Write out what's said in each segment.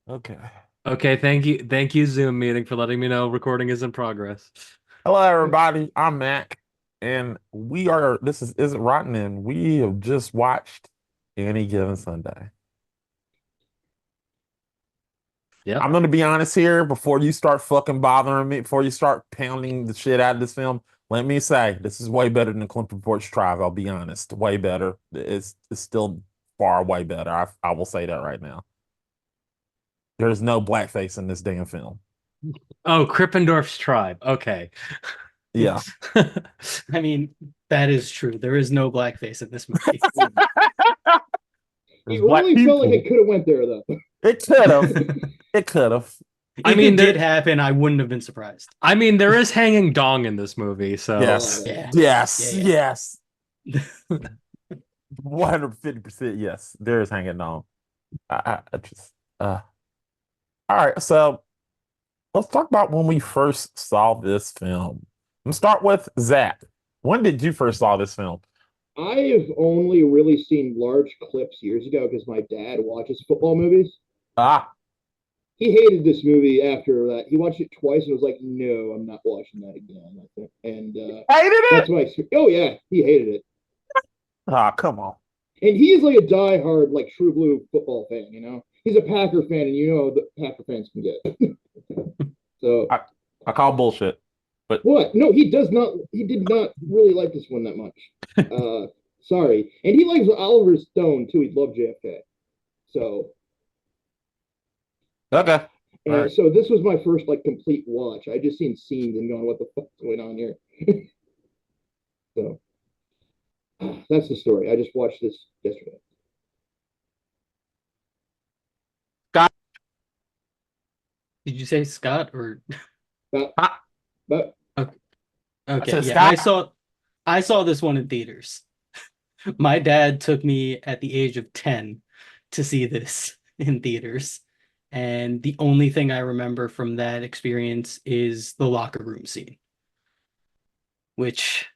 Okay. Okay, thank you, Zoom meeting, for letting me know recording is in progress. Hello, everybody. I'm Mac, and we are. This is Isn't Rotten, and we have just watched Any Given Sunday. I'm Yep. gonna be honest here before you start fucking bothering me, before you start pounding the shit out of this film. Let me say this is way better than the Clinton Porch Drive. I'll be honest, way better. It's still far way better. I will say that right now. There's no blackface in this damn film. Oh, Krippendorf's tribe. Okay. Yeah. I mean, that is true. There is no blackface in this movie. There's It black really felt like it people. could have went there though. It could have. It could have. I If mean it did there happen, I wouldn't have been surprised. there is hanging dong in this movie, so Oh, Yes. yeah. Yeah, Yes. yeah, Yes. yeah. 150% yes. There is hanging on. I just all right, so let's talk about when we first saw this film. Let's start with Zach. When did you first saw this film? I have only really seen large clips years ago because my dad watches football movies. Ah, He hated this movie after that. He watched it twice and was like, "No, I'm not watching that again." I think, and hated that's it? my. Oh yeah, he hated it, Ah, come on. and he's like a diehard, like true blue football fan. You know, he's a Packer fan, and you know the Packer fans can get. So I, I call bullshit. But what? No, he does not. He did not really like this one that much. Sorry, and he likes Oliver Stone too. He loved JFK. So okay. All and right. so this was my first like complete watch. I just seen scenes and going, "What the fuck's going on here?" So that's the story. I just watched this yesterday. Scott, Did you say Scott or But, I, but okay? I Okay, said yeah, Scott. I saw this one in theaters. My dad took me at the age of 10 to see this in theaters. And the only thing I remember from that experience is the locker room scene, which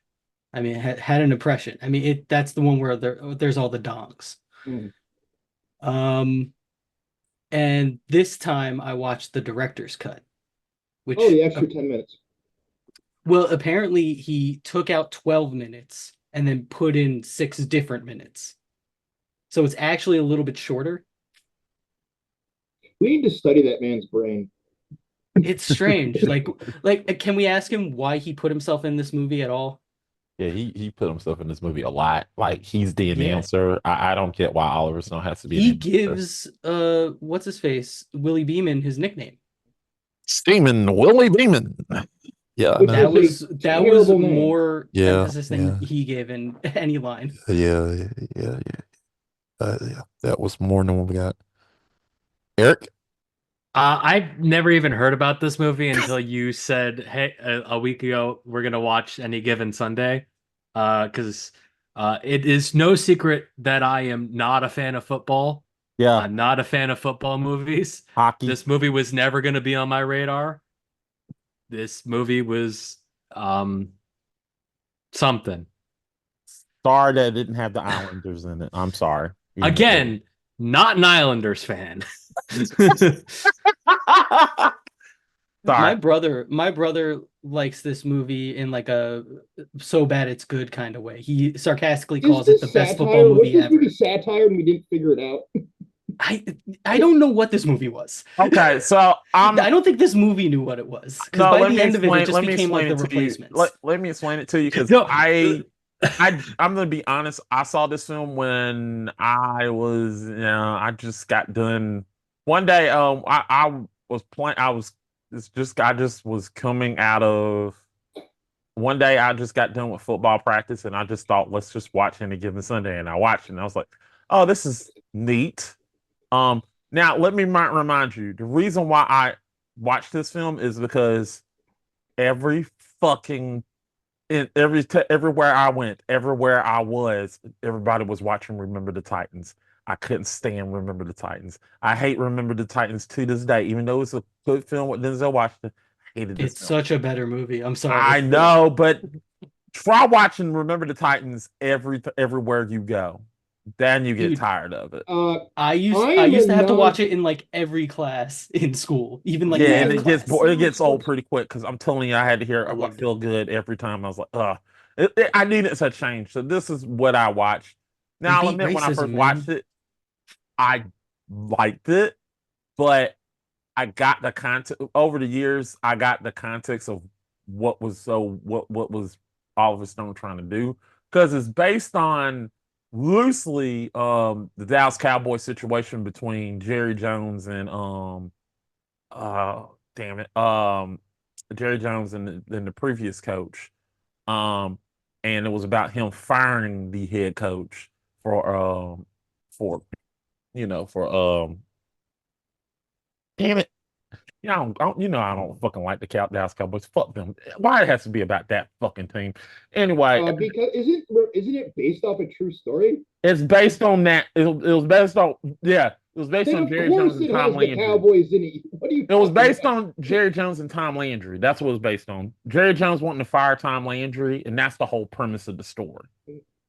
I mean had an impression. I mean, it that's the one where there's all the dongs. mm. Um, and this time I watched the director's cut, Oh, which the extra 10 minutes. well, apparently he took out 12 minutes and then put in 6 different minutes. So it's actually a little bit shorter. We need to study that man's brain. It's strange. Like, can we ask him why he put himself in this movie at all? Yeah, he put himself in this movie a lot. Like he's the Yeah. announcer. I don't get why Oliver Stone has to be an He announcer. gives what's his face? Willie Beeman his nickname. Steaming Willie Beeman. Yeah, Which no. That was was a that was terrible name. more Yeah, emphasis than yeah, he gave in any line. yeah. Yeah. That was more than what we got. Eric? I've never even heard about this movie until you said, "Hey, a week ago we're gonna watch Any Given Sunday," because it is no secret that I am not a fan of football. Yeah, I'm not a fan of football movies. hockey. This movie was never gonna be on my radar. This movie was um something. Sorry that it didn't have the Islanders in it. I'm sorry. Even if it- Again, not an Islanders fan. Sorry. My brother likes this movie in like a so bad it's good kind of way. He sarcastically Is calls it the this best football satire? Was movie this movie ever. satire and we didn't figure it out? I I don't know what this movie was. Okay, so I don't think this movie knew what it was because no, by let the me end of it, it explain. just Let me became like explain the it to you. Let, replacements. let me explain it to you because No, I'm gonna be honest. I saw this film when I was, I just got done one day. I was playing. I just was coming out of one day. I just got done with football practice, and I just thought, let's just watch Any Given Sunday. And I watched it, and I was like, oh, this is neat. Now let me remind you, the reason why I watched this film is because every fucking in everywhere I went, everywhere I was, everybody was watching Remember the Titans. I couldn't stand Remember the Titans. I hate Remember the Titans to this day, even though it's a good film with Denzel Washington. I hated this It's film. such a better movie. I'm I sorry. know, but try watching Remember the Titans everywhere you go. then you get Dude. tired of it. I used I I am used to have to not- watch it in like every class in school, even like Yeah, math and it gets class. it gets old pretty quick because I'm telling you, I had to hear I "I loved feel good" every time. I was like, ugh. I needed a change. So this is what I watched. Now I'll beat admit, when I racism, first man. watched it, I liked it, but I got the context over the years. I got the context of what was Oliver Stone trying to do, because it's based on loosely the Dallas Cowboys situation between Jerry Jones and uh damn it Jerry Jones and the previous coach, um and it was about him firing the head coach for for damn it. Yeah, I don't fucking like the Dallas Cowboys. Fuck them. Why it has to be about that fucking team? Anyway, Because isn't it based off a true story? it's based on that. It was based on It was based Then on of Jerry Jones course and it Tom has the Landry. Cowboys in it. What are you? It was talking based about? on Jerry Jones and Tom Landry. That's what it was based on. Jerry Jones wanting to fire Tom Landry, and that's the whole premise of the story.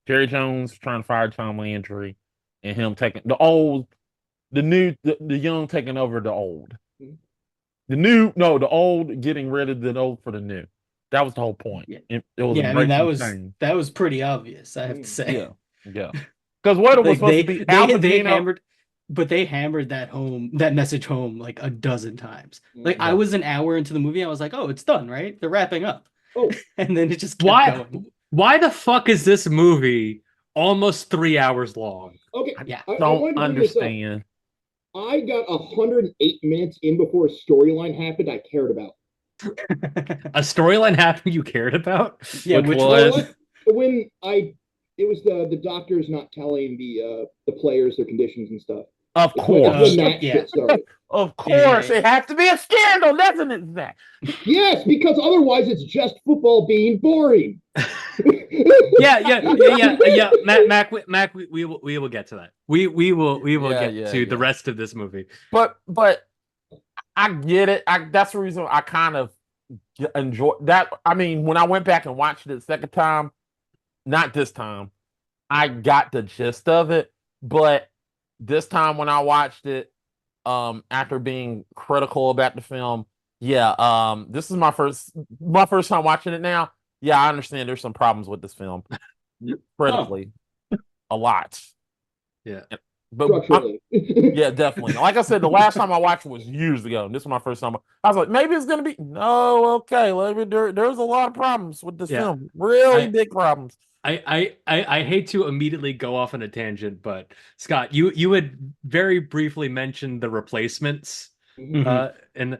Jerry Jones trying to fire Tom Landry, and him taking the young taking over the old. The old getting rid of the old for the new. That was the whole point. Yeah. It was Yeah, a I mean breaking that was pretty obvious, I have to Mm. say. Yeah. Because what it was Like supposed to be, Al they Pacino. hammered that message home like a dozen times. Like I Yeah. was an hour into the movie, I was like, oh, it's done, right? They're wrapping up. Oh, And then it just kept going. Why the fuck is this movie almost 3 hours long? okay. Yeah. I Don't wanted to bring this up. understand. I got 108 minutes in before a storyline happened I cared about. A storyline happened you cared about? Yeah, Which which was- was When it was the doctors not telling the players their conditions and stuff. Of It's course. when that Yeah. shit started. Of Yeah, course. yeah. It has to be a scandal, doesn't it, Zach? Yes, because otherwise it's just football being boring. Yeah. Mac, we will get to that. We will Yeah, get to the rest of this movie. But I get it. That's the reason I kind of enjoy that. I mean, when I went back and watched it the second time, not this time, I got the gist of it. But this time when I watched it, after being critical about the film, this is my first time watching it now. Yeah, I understand there's some problems with this film. Critically. A lot. Yeah. But Structurally. yeah, definitely. Like I said, the last time I watched it was years ago, and this is my first time. I was like, maybe it's gonna be okay. There's a lot of problems with this film, really big problems. I hate to immediately go off on a tangent, but Scott, you had very briefly mentioned the replacements, and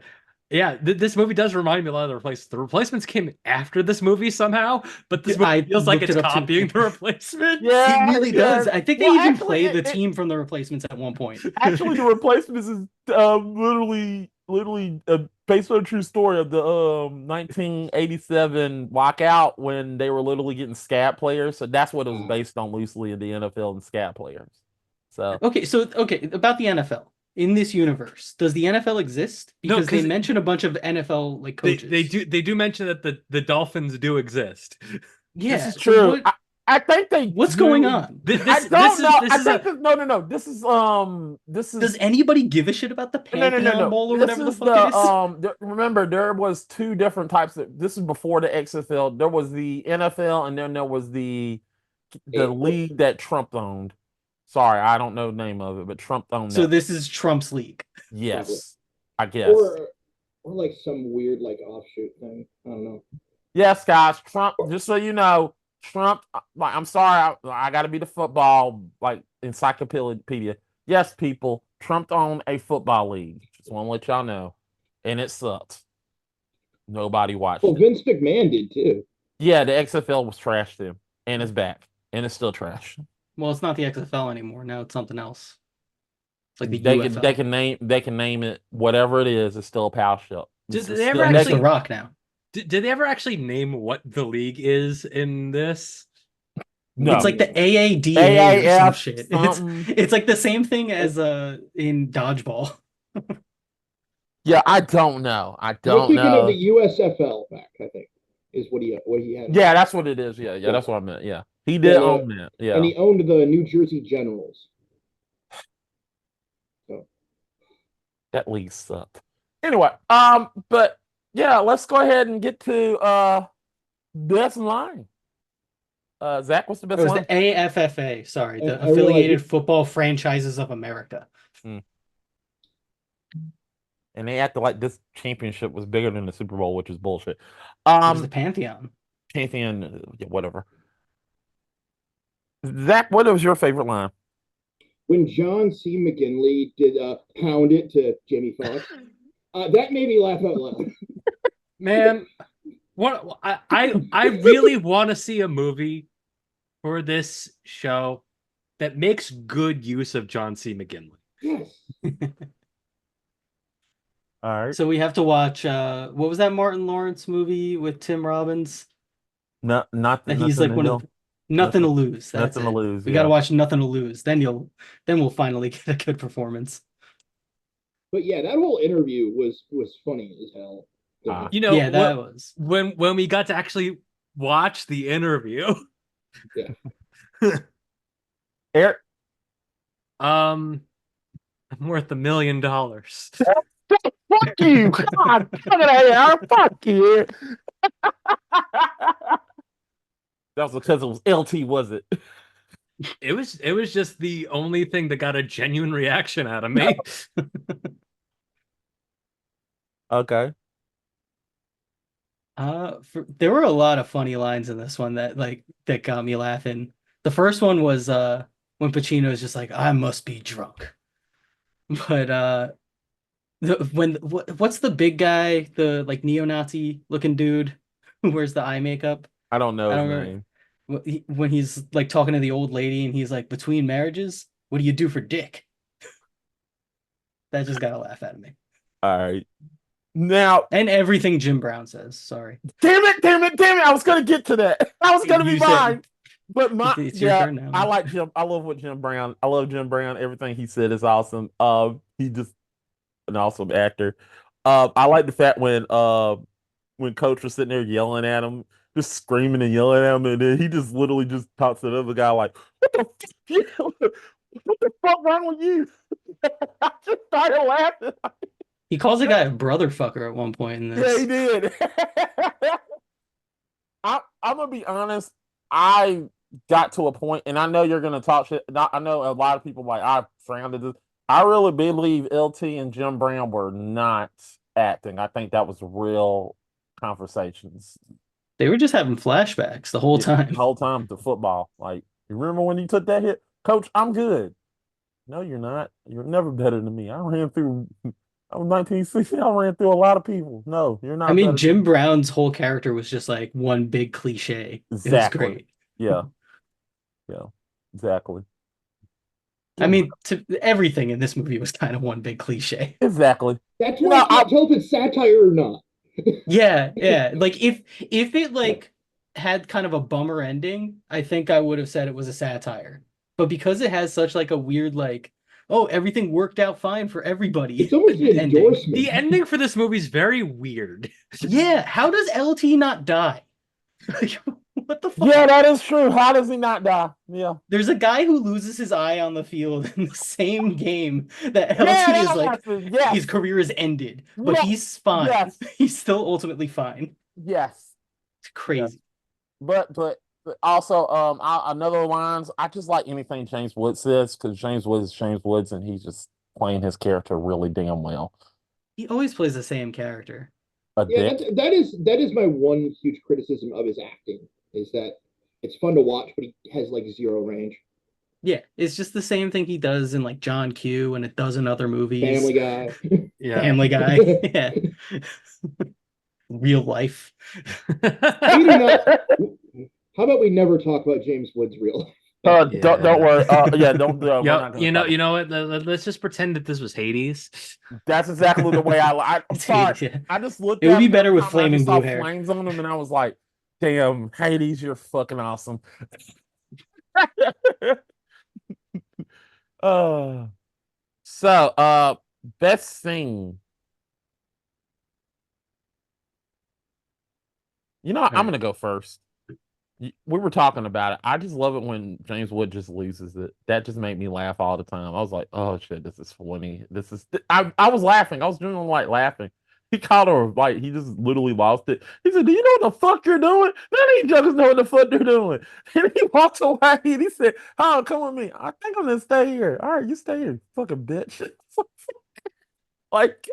yeah, this movie does remind me a lot of the replacements. The replacements came after this movie somehow, but this movie feels like it's copying the replacement. It really does. I think they even actually, play the team from the replacements at one point. Actually, the replacements is literally based on a true story of the 1987 lockout when they were literally getting scat players. So that's what it was based on loosely in the NFL and scat players. So Okay, about the NFL. In this universe, does the NFL exist? No, Because 'cause they mention a bunch of NFL like coaches. They do mention that the Dolphins do exist. Yeah, this is so true. I think they. what's going on? I don't know. This is. Does anybody give a shit about the Pantheon Bowl or whatever the fuck it is? Remember, there was two different types of. This is before the XFL. There was the NFL, and then there was the league that Trump owned. Sorry, I don't know the name of it, but Trump owned. So this is Trump's league. Yes, I guess. Or like some weird like offshoot thing. I don't know. Yes, guys. Trump. Just so you know, Trump. Like, I'm sorry, I got to be the football encyclopedia. Yes, people. Trump owned a football league. Just want to let y'all know, and it sucked. Nobody watched. Well, Vince McMahon did too. Yeah, the XFL was trash too, and it's back, and it's still trash. Well, it's not the XFL anymore. Now it's something else. It's like the They UFL. can name it whatever it is. It's still a pal show. Did It's they ever still- Next actually- to Rock now. Did they ever actually name what the league is in this? No. It's like the AADA or some AAF shit. something. It's like the same thing as in dodgeball. Yeah, I don't know. I We're don't thinking know. of the USFL back, I think, is what he had. Yeah, that's what it is. Yeah, that's what I meant. Yeah. He did Yeah, own that. Yeah. and he owned the New Jersey Generals. So That league sucked. Anyway, but yeah, let's go ahead and get to best line. Zach, what's the It best was line? the AFFA, sorry, the I realize Affiliated it- Football Franchises of America. And they acted like this championship was bigger than the Super Bowl, which is bullshit. It was the Pantheon. Pantheon, yeah, whatever. Zach, what was your favorite line? when John C. McGinley did pound it to Jamie Foxx, that made me laugh out loud. Man, what I really want to see a movie for this show that makes good use of John C. McGinley. Yes. All right. So we have to watch what was that Martin Lawrence movie with Tim Robbins? Not That he's like one of Nothing to Lose. That's Nothing to it. Lose. We Yeah. got to watch Nothing to Lose. Then we'll finally get a good performance. But yeah, that whole interview was funny as hell. You know, Yeah, that was. when we got to actually watch the interview. Yeah. Eric, I'm worth $1 million. fuck you. God, come here. Fuck you. That was because it was LT, was it? It was just the only thing that got a genuine reaction out of me. Okay. There were a lot of funny lines in this one that got me laughing. The first one was when Pacino is just like, I must be drunk. But what's the big guy, the like neo-Nazi looking dude who wears the eye makeup? I don't know I his don't remember. name. When he's like talking to the old lady and he's like, between marriages, what do you do for dick? That just got a laugh out of me. All right. Now, And everything Jim Brown says. Sorry. damn it. I was gonna get to that. I was gonna be You said- fine. But It's your turn now. I like Jim. I love Jim Brown. Everything he said is awesome. He just an awesome actor. I like the fact when Coach was sitting there yelling at him, just screaming and yelling at him, and then he just literally just talks to the other guy like, "What the fuck? What the fuck wrong with you?" I just started laughing. He calls a guy a brother fucker at one point in Yeah, this. he did. I'm gonna be honest. I got to a point, and I know you're gonna talk shit. I know a lot of people like I frowned at this. I really believe LT and Jim Brown were not acting. I think that was real conversations. They were just having flashbacks the whole time. The whole time to football. Like, you remember when you took that hit? Coach, I'm good. No, you're not. You're never better than me. I was 1960. I ran through a lot of people. No, you're not. I mean, better Jim than me. Brown's whole character was just like one big cliche. It was Exactly. great. Yeah. Exactly. I mean, everything in this movie was kind of one big cliche. Exactly. That's why I can't tell if it's satire or not. Yeah. Like if it like had kind of a bummer ending, I think I would have said it was a satire. But because it has such like a weird like, oh, everything worked out fine for everybody. It's almost an ending. endorsement. The ending for this movie is very weird. Yeah, how does LT not die? Like, what the fuck? Yeah, that is true. How does he not die? Yeah. There's a guy who loses his eye on the field in the same game that LT Yeah, is that like happens. Yes. his career is ended, but Yeah. he's fine. Yes. He's still ultimately fine. Yes. It's crazy. But also another lines. I just like anything James Woods says because James Woods is James Woods and he's just playing his character really damn well. He always plays the same character. Yeah, that is my one huge criticism of his acting is that it's fun to watch, but he has like zero range. Yeah, it's just the same thing he does in like John Q and a dozen other movies. Family Guy. Yeah. Family Guy. Yeah. Real life. We do not. How about we never talk about James Woods' real life? Don't worry. Yeah, don't. we're not gonna you talk know what? Let's just pretend that this was Hades. That's exactly the way I'm sorry. Yeah. I just looked. It would at be him better and with I flaming just saw blue hair. flames on him, and I was like, "Damn, Hades, you're fucking awesome." So, best scene. I'm gonna go first. we were talking about it. I just love it when James Wood just loses it. That just made me laugh all the time. I was like, "Oh shit, this is funny." This is. I was laughing. I was genuinely like laughing. He called her like he just literally lost it. He said, "Do you know what the fuck you're doing?" None of these jokers know what the fuck they're doing. And he walks away and he said, "Oh, come with me. I think I'm gonna stay here. All right, you stay here, fucking bitch." Like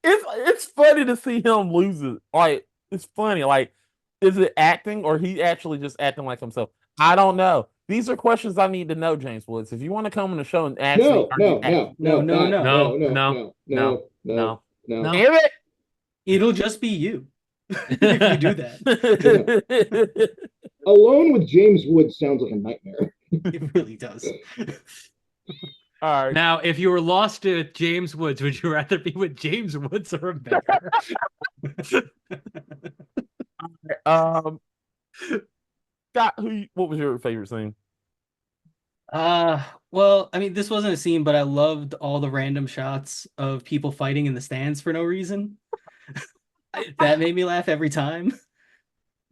it's funny to see him lose it. Like it's funny. Like is it acting or he actually just acting like himself? I don't know. These are questions I need to know, James Woods. If you want to come on the show and ask me, No, are you no, acting? no, No, no, no, no, no, no, no, no, no, no, no, no, no. Damn it! It'll just be you if you do that. Alone with James Wood sounds like a nightmare. It really does. All right. Now, if you were lost to James Woods, would you rather be with James Woods or a beggar? Um, Scott, what was your favorite scene? Well, I mean, this wasn't a scene, but I loved all the random shots of people fighting in the stands for no reason. That made me laugh every time.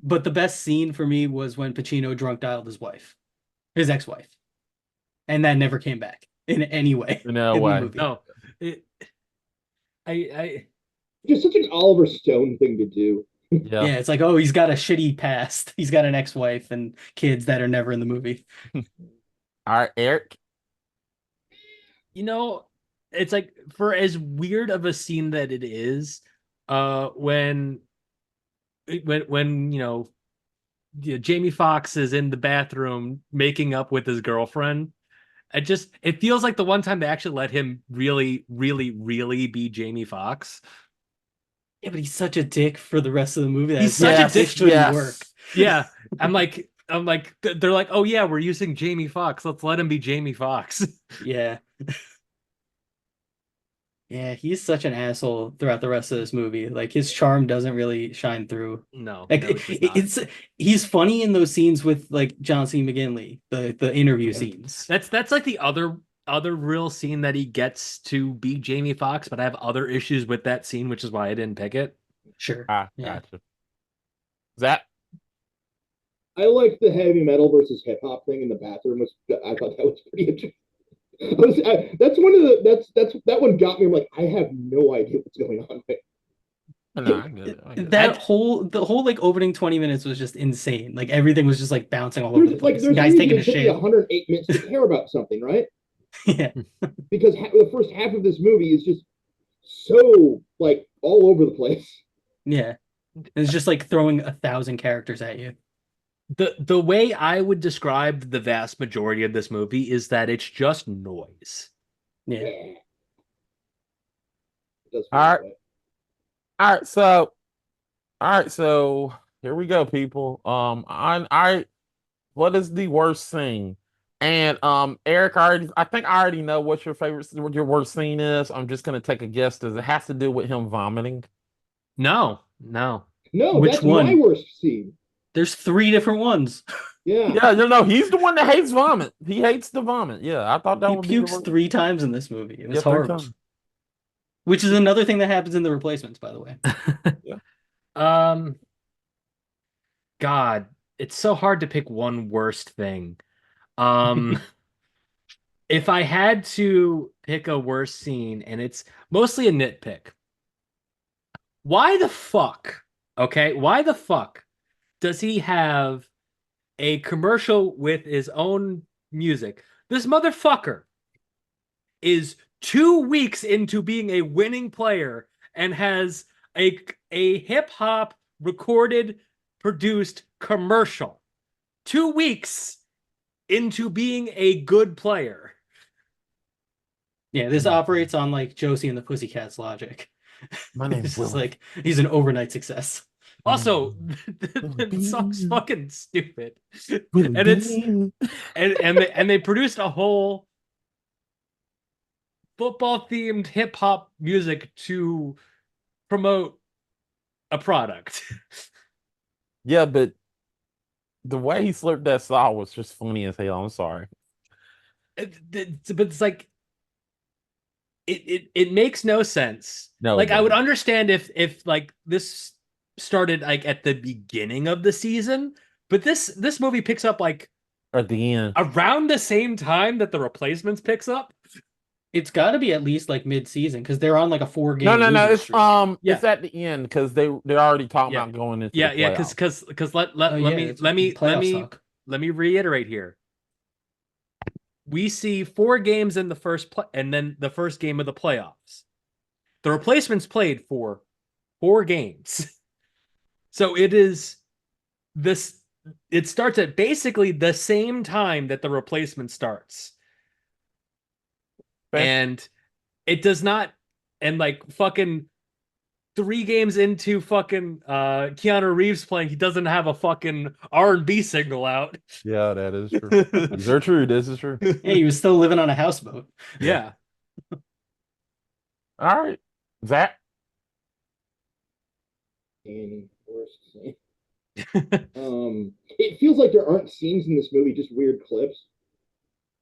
But the best scene for me was when Pacino drunk dialed his ex-wife, and that never came back in any way No in way. the movie. No, I Just such an Oliver Stone thing to do. Yeah. Yeah, it's like, oh, he's got a shitty past. He's got an ex-wife and kids that are never in the movie. All right, Eric. you know, it's like for as weird of a scene that it is, when Jamie Foxx is in the bathroom making up with his girlfriend. It feels like the one time they actually let him really, really, really be Jamie Foxx. Yeah, but he's such a dick for the rest of the movie. He's such a dick. It shouldn't work. Yeah, I'm like, they're like, oh yeah, we're using Jamie Foxx. Let's let him be Jamie Foxx. Yeah. Yeah, he's such an asshole throughout the rest of this movie. Like his charm doesn't really shine through. No, Like no, it does not. he's funny in those scenes with like John C. McGinley, the interview scenes. That's like the other real scene that he gets to be Jamie Foxx, but I have other issues with that scene, which is why I didn't pick it. Sure. Ah, Yeah. gotcha. Zach. I like the heavy metal versus hip hop thing in the bathroom. I thought that was pretty interesting. That's one of that one got me. I'm like, I have no idea what's going on. No, I get it. The whole like opening 20 minutes was just insane. Like everything was just like bouncing all over the place. There's Guys taking a shit. shit. 108 minutes to care about something, right? Yeah. Because the first half of this movie is just so like all over the place. Yeah. It's just like throwing 1,000 characters at you. The way I would describe the vast majority of this movie is that it's just noise. Yeah. All right, so here we go, people. What is the worst scene? And Eric, I think I already know what your worst scene is. I'm just gonna take a guess. Does it have to do with him vomiting? No. No, Which that's one? my worst scene. There's 3 different ones. Yeah. Yeah, he's the one that hates vomit. He hates the vomit. Yeah, I thought that He would pukes be 3 times in this movie. It was 3 horrible. times. Which is another thing that happens in The Replacements, by the way. God, it's so hard to pick one worst thing. If I had to pick a worst scene, and it's mostly a nitpick, why the fuck does he have a commercial with his own music? This motherfucker is 2 weeks into being a winning player and has a hip hop recorded, produced commercial. 2 weeks into being a good player. Yeah, this operates on like Josie and the Pussycats logic. My name's This is Willie. like he's an overnight success. Also, the song's fucking stupid, and it's and they produced a whole football themed hip hop music to promote a product. Yeah, but the way he slurped that saw was just funny as hell. I'm sorry. But it's like it makes no sense. No, like it I would doesn't. understand if like this started like at the beginning of the season, But this movie picks up like At the end. around the same time that The Replacements picks up. It's got to be at least like mid-season because they're on like a 4-game. No. losing It's streak. it's at the end because they're already talking Yeah. about going into Yeah, the yeah, playoffs. because Oh, yeah, playoffs suck. let me reiterate here. We see 4 games in the first play, and then the first game of the playoffs. The Replacements played for 4 games. So it is this. It starts at basically the same time that The Replacement starts. Fair. And it does not, and like fucking 3 games into fucking Keanu Reeves playing, he doesn't have a fucking R&B signal out. Yeah, that is true. These are true. This is true. Yeah, he was still living on a houseboat. Yeah. All right, Zach. And worst scene. It feels like there aren't scenes in this movie, just weird clips.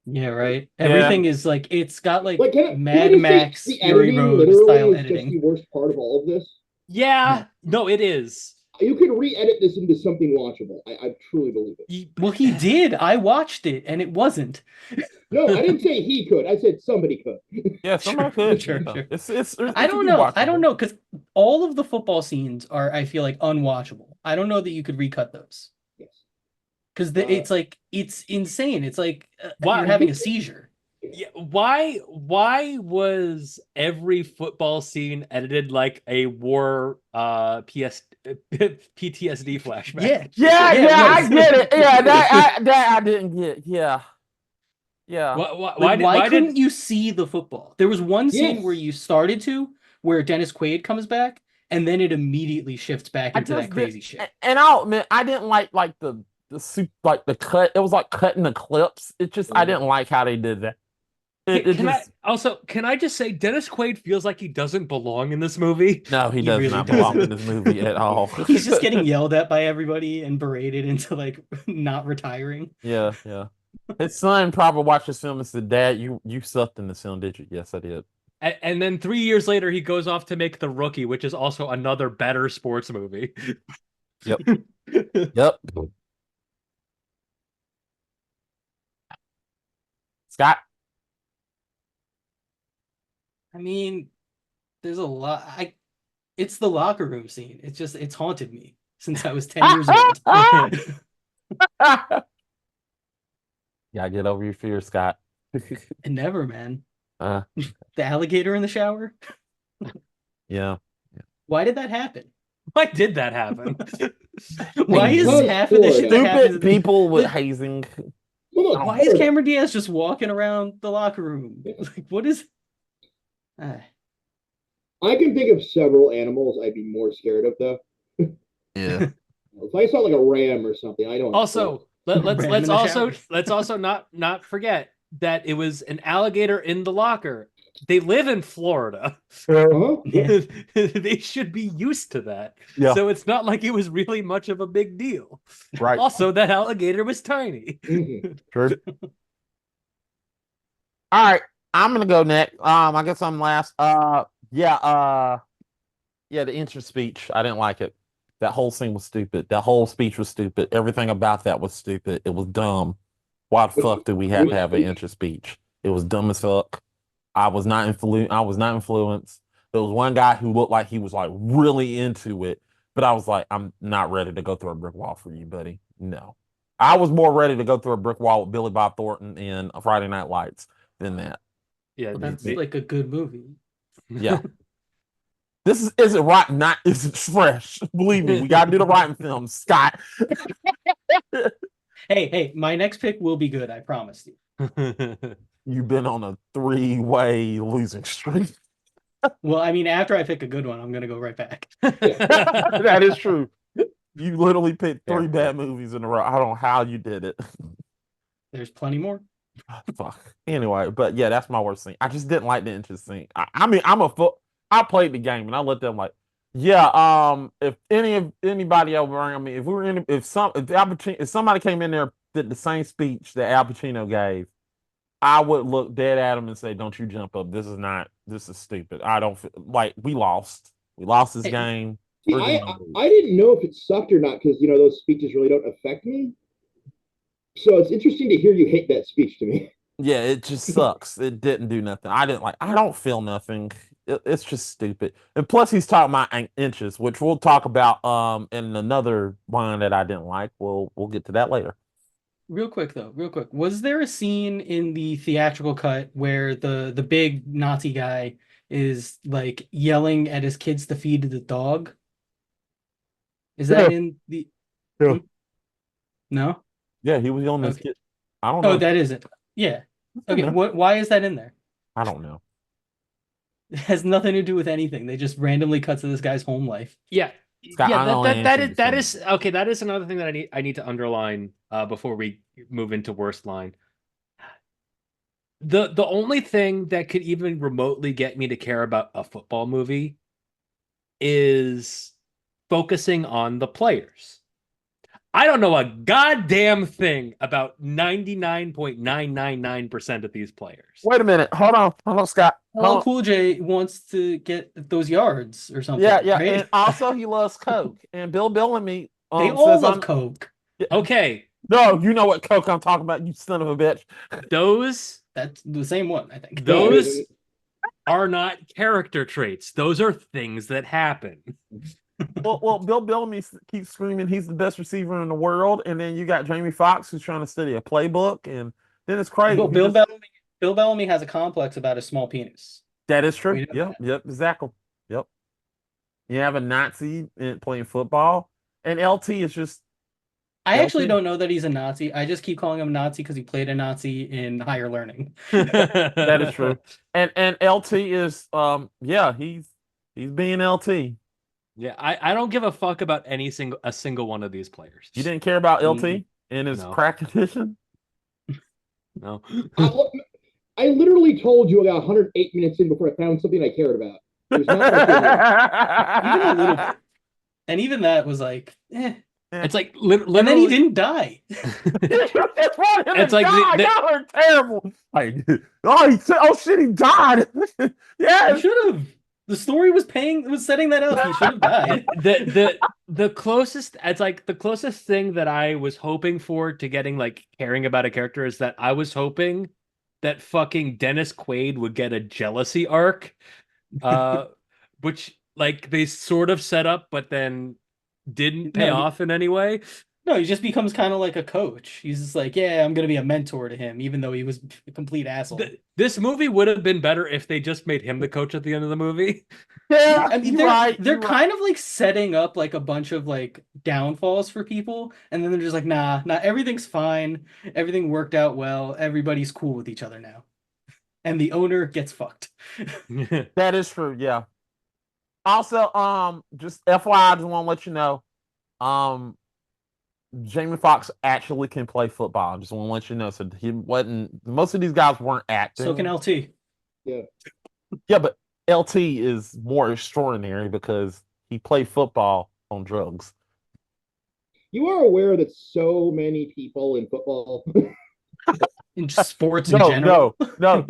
Yeah, right. Everything is like it's got like Like, can Mad I just say Max the Fury editing Road literally style is editing. just the worst part of all of this. Yeah. No, it is. You could re-edit this into something watchable. I truly believe it. Well, he did. I watched it, and it wasn't. No, I didn't say he could. I said somebody could. Yeah, somebody Sure, could. sure, Yeah. sure. It's I don't know. I don't know because all of the football scenes are, I feel like, unwatchable. I don't know that you could recut those Yes. because it's like it's insane. It's like Wow. you're having a seizure. Yeah. Why was every football scene edited like a war PTSD flashback? Yeah. I get it. Yeah, that I didn't get. Yeah. Why couldn't you see the football? There was one scene Yes. where you started to, where Dennis Quaid comes back, and then it immediately shifts back into that crazy shit. And I'll admit, I didn't like the soup, like the cut. It was like cutting the clips. It just I didn't like how they did that. Can I just say Dennis Quaid feels like he doesn't belong in this movie? No, he He does really not doesn't. belong in this movie at all. He's just getting yelled at by everybody and berated into like not retiring. Yeah. His son probably watched this film and said, "Dad, you sucked in this film, did you?" Yes, I did. And then 3 years later, he goes off to make The Rookie, which is also another better sports movie. Yep. Yep. Scott. I mean, there's a lot. It's the locker room scene. It's haunted me since I was 10 years old. Yeah, get over your fear, Scott. And never, man. Uh, The alligator in the shower. yeah. Why did that happen? Why did that happen? Why is Because half of the shit that happens? Stupid people with hazing. Well, look, Why is Cameron Diaz just walking around the locker room? Like, what is? I can think of several animals I'd be more scared of, though. Yeah. If I saw like a ram or something, I don't. Also, Ram in the let's also not forget that it was an alligator in the locker. They live in Florida. Huh? Yeah. They should be used to that. Yeah. So it's not like it was really much of a big deal. Right. Also, that alligator was tiny. Mhm. True. All right, I'm gonna go next. I guess I'm last. Yeah, the entrance speech. I didn't like it. That whole scene was stupid. That whole speech was stupid. Everything about that was stupid. It was dumb. Why the fuck do we have to have an entrance speech? It was dumb as fuck. I was not influenced. There was one guy who looked like he was like really into it, but I was like, I'm not ready to go through a brick wall for you, buddy. No. I was more ready to go through a brick wall with Billy Bob Thornton in Friday Night Lights than that. Yeah, Well, that's like a good movie. Yeah. This isn't rotten, not isn't fresh. Believe me, we gotta do the rotten film, Scott. Hey, my next pick will be good. I promise you. You've been on a 3-way losing streak. Well, I mean, after I pick a good one, I'm gonna go right back. That is true. You literally picked 3 Yeah. bad movies in a row. I don't know how you did it. There's plenty more. Fuck. Anyway, but yeah, that's my worst thing. I just didn't like the entrance scene. I mean, I played the game and I let them like, yeah. If anybody over around me, if somebody came in there did the same speech that Al Pacino gave, I would look dead at him and say, "Don't you jump up? This is stupid. I don't feel like we lost. We lost this Hey. game. See, I didn't know if it sucked or not because those speeches really don't affect me. So it's interesting to hear you hate that speech to me. Yeah, it just sucks. It didn't do nothing. I don't feel nothing. It's just stupid. And plus he's talking about inches, which we'll talk about in another one that I didn't like. We'll get to that later. Real quick though, real quick. Was there a scene in the theatrical cut where the big Nazi guy is like yelling at his kids to feed the dog? Is that in the Yeah. No? Yeah, he was yelling at his Okay. kid. I don't know. Oh, that isn't. Yeah. Okay, No. why is that in there? I don't know. It has nothing to do with anything. They just randomly cut to this guy's home life. Yeah. Scott, I Yeah, don't that answer is okay. That is another thing that I need to underline before we move into worst line. The only thing that could even remotely get me to care about a football movie is focusing on the players. I don't know a goddamn thing about 99.999% of these players. Wait a minute. Hold on, Scott. LL Cool J wants to get those yards or something. Yeah, right? and also he loves Coke. And Bill Bellamy They all love Coke. Okay. No, you know what Coke I'm talking about, you son of a bitch. That's the same one, I think. Those are not character traits. Those are things that happen. well, Bill Bellamy keeps screaming he's the best receiver in the world, and then you got Jamie Foxx who's trying to study a playbook, and then it's crazy. Bill Bellamy has a complex about his small penis. That is true. Yep, exactly. Yep. You have a Nazi playing football, and LT is just. I actually don't know that he's a Nazi. I just keep calling him Nazi because he played a Nazi in Higher Learning. That is true. And LT is he's being LT. Yeah, I don't give a fuck about a single one of these players. You didn't care about LT in his crack edition? No. I literally told you about 108 minutes in before I found something I cared about. It was not even a little bit. And even that was like, It's like literally, and then he didn't die. It's like y'all are terrible. Like, shit, he died. Yeah, he should have. The story was setting that up. He should have died. The closest, it's like the closest thing that I was hoping for to getting like caring about a character is that I was hoping that fucking Dennis Quaid would get a jealousy arc, which like they sort of set up, but then didn't pay off in any way. No, he just becomes kind of like a coach. He's just like, yeah, I'm gonna be a mentor to him, even though he was a complete asshole. This movie would have been better if they just made him the coach at the end of the movie. Yeah, I mean, they're kind of like setting up like a bunch of like downfalls for people, and then they're just like, nah, everything's fine, everything worked out well, everybody's cool with each other now, and the owner gets fucked. That is true. Yeah. Also, just FYI, I just want to let you know, Jamie Foxx actually can play football. I just want to let you know. So he wasn't. Most of these guys weren't acting. So can LT. Yeah. Yeah, but LT is more extraordinary because he played football on drugs. You are aware that so many people in football, in sports in general. No,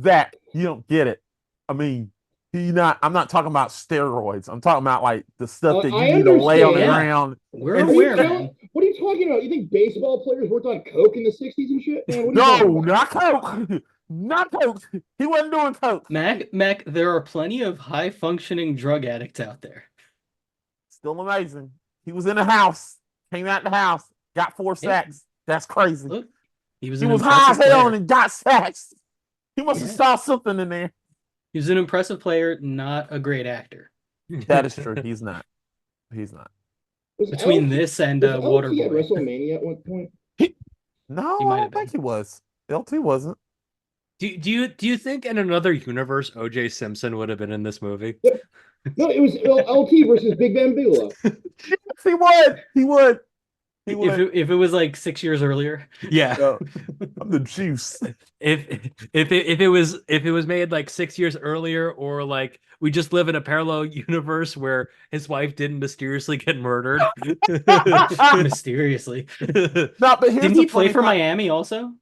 Zach, you don't get it. I mean, I'm not talking about steroids. I'm talking about like the stuff that you need to lay on the ground. We're aware, man. What are you talking about? You think baseball players worked on coke in the 60s and shit? Man, no, not coke. Not coke. He wasn't doing coke. Mac, there are plenty of high functioning drug addicts out there. Still amazing. He was in the house, came out the house, got 4 sacks. That's crazy. Look, he was high as hell and got sacks. He must have saw something in there. He was an impressive player, not a great actor. That is true. He's not. Between this and Waterboy. At WrestleMania at one point? No, I don't think he was. LT wasn't. Do you think in another universe OJ Simpson would have been in this movie? No, it was LT versus Big Ben Bigelow. Yes, he would. If it was like 6 years earlier. Yeah. I'm the juice. If it was made like 6 years earlier, or like we just live in a parallel universe where his wife didn't mysteriously get murdered. Mysteriously. No, but didn't he play for Miami also?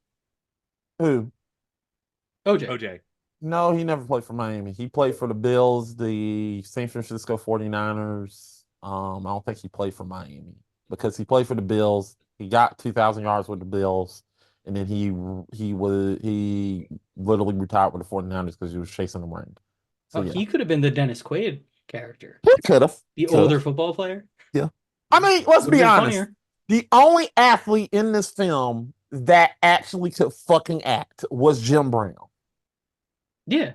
Who? OJ. No, he never played for Miami. He played for the Bills, the San Francisco 49ers. I don't think he played for Miami because he played for the Bills. He got 2,000 yards with the Bills, and then he literally retired with the 49ers because he was chasing the ring. So Oh, yeah, he could have been the Dennis Quaid character, he could have. the older football player. Yeah. I mean, let's Would've be been honest. funnier. The only athlete in this film that actually could fucking act was Jim Brown. Yeah,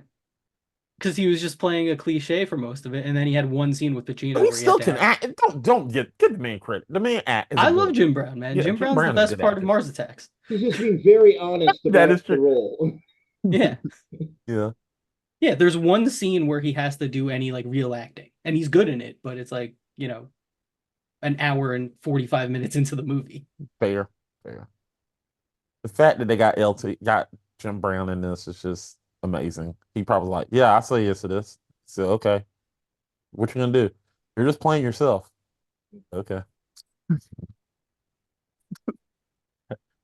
because he was just playing a cliche for most of it, and then he had one scene with Pacino He where he still had to can act. act. Don't give the man credit. The man act. I love Jim Brown, man. Yeah, Jim Jim Brown's Brown the is a best good part actor. of Mars Attacks. He's just being very honest That about is the true. role. Yeah, Yeah. yeah. There's one scene where he has to do any like real acting, and he's good in it, but it's like an hour and 45 minutes into the movie. Fair. The fact that they got Jim Brown in this is just amazing. He probably like, yeah, I say yes to this. So okay. What you gonna do? You're just playing yourself. Okay.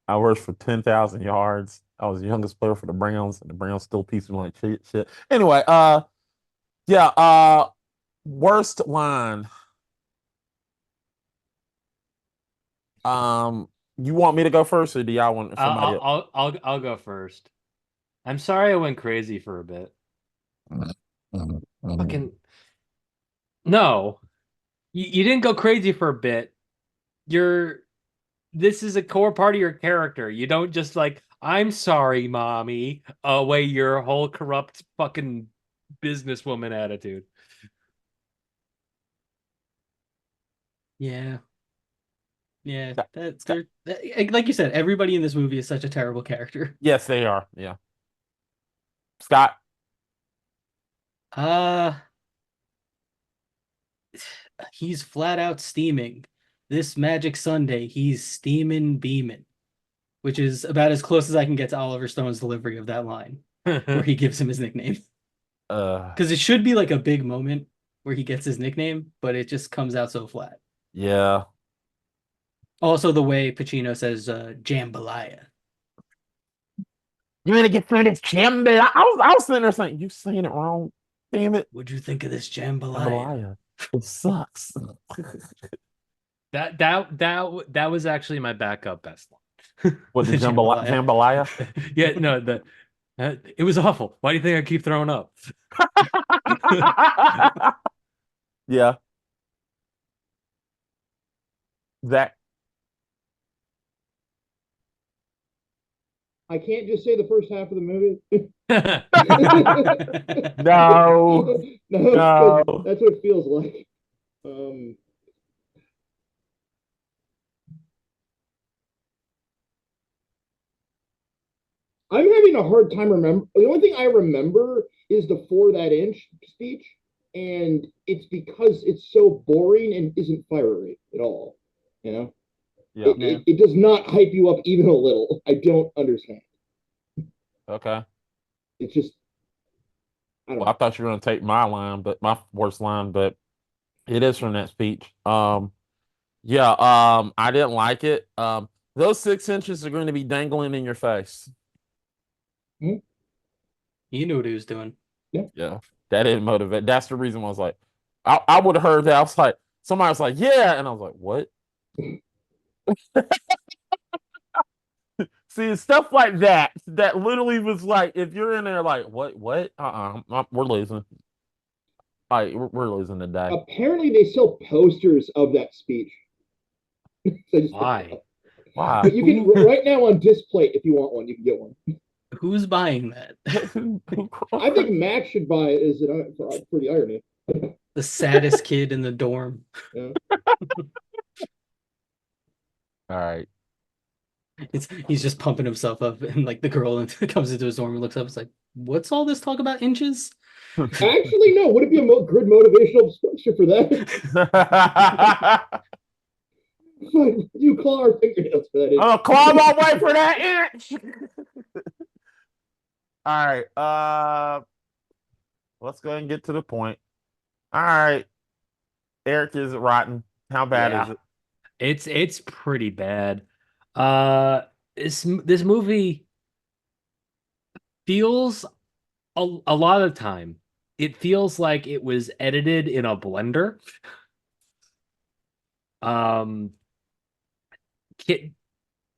I rushed for 10,000 yards. I was the youngest player for the Browns, and the Browns still pieced me like shit. Anyway, yeah, worst line. You want me to go first, or do y'all want somebody else? I'll go first. I'm sorry I went crazy for a bit. Fucking no, you didn't go crazy for a bit. This is a core part of your character. You don't just like, I'm sorry, mommy, away your whole corrupt fucking businesswoman attitude. Yeah. Yeah, like you said, everybody in this movie is such a terrible character. Yes, they are. Yeah. Scott. He's flat out steaming. This Magic Sunday, he's steaming beaming, which is about as close as I can get to Oliver Stone's delivery of that line, where he gives him his nickname. Because it should be like a big moment where he gets his nickname, but it just comes out so flat. Yeah. Also, the way Pacino says jambalaya. You want to get through this jambalaya? I was sitting there saying, you saying it wrong. Damn it. What'd you think of this jambalaya? Jambalaya. It sucks. That was actually my backup best line. What, the jambalaya? Yeah, no, it was awful. Why do you think I keep throwing up? Yeah. Zach. I can't just say the first half of the movie. No. No. That's what it feels like. I'm having a hard time remember. The only thing I remember is the "For That Inch" speech, and it's because it's so boring and isn't fiery at all. You know, Yeah. it does not hype you up even a little. I don't understand. Okay. It's just, I don't Well, know. I thought you were gonna take my line, but my worst line, but it is from that speech. Yeah, I didn't like it. Those 6 inches are going to be dangling in your face. He knew what he was doing. Yeah, that didn't motivate. That's the reason I was like, I would have heard that. I was like, somebody was like, yeah, and I was like, what? See, stuff like that literally was like, if you're in there, like, what? We're losing. All right, we're losing today. Apparently, they sell posters of that speech. So Why? Wow. But you can right now on display if you want one. You can get one. Who's buying that? I think Max should buy it as for the irony. The saddest kid in the dorm. Yeah. All right. He's just pumping himself up, and like the girl comes into his dorm and looks up. It's like, what's all this talk about inches? Actually, no. Would it be a good motivational structure for that? You claw our fingernails for that. Oh, claw my way for that inch. All right. Let's go ahead and get to the point. All right. Eric, is it rotten? How bad is it? It's pretty bad. This movie feels a lot of the time it feels like it was edited in a blender. Um,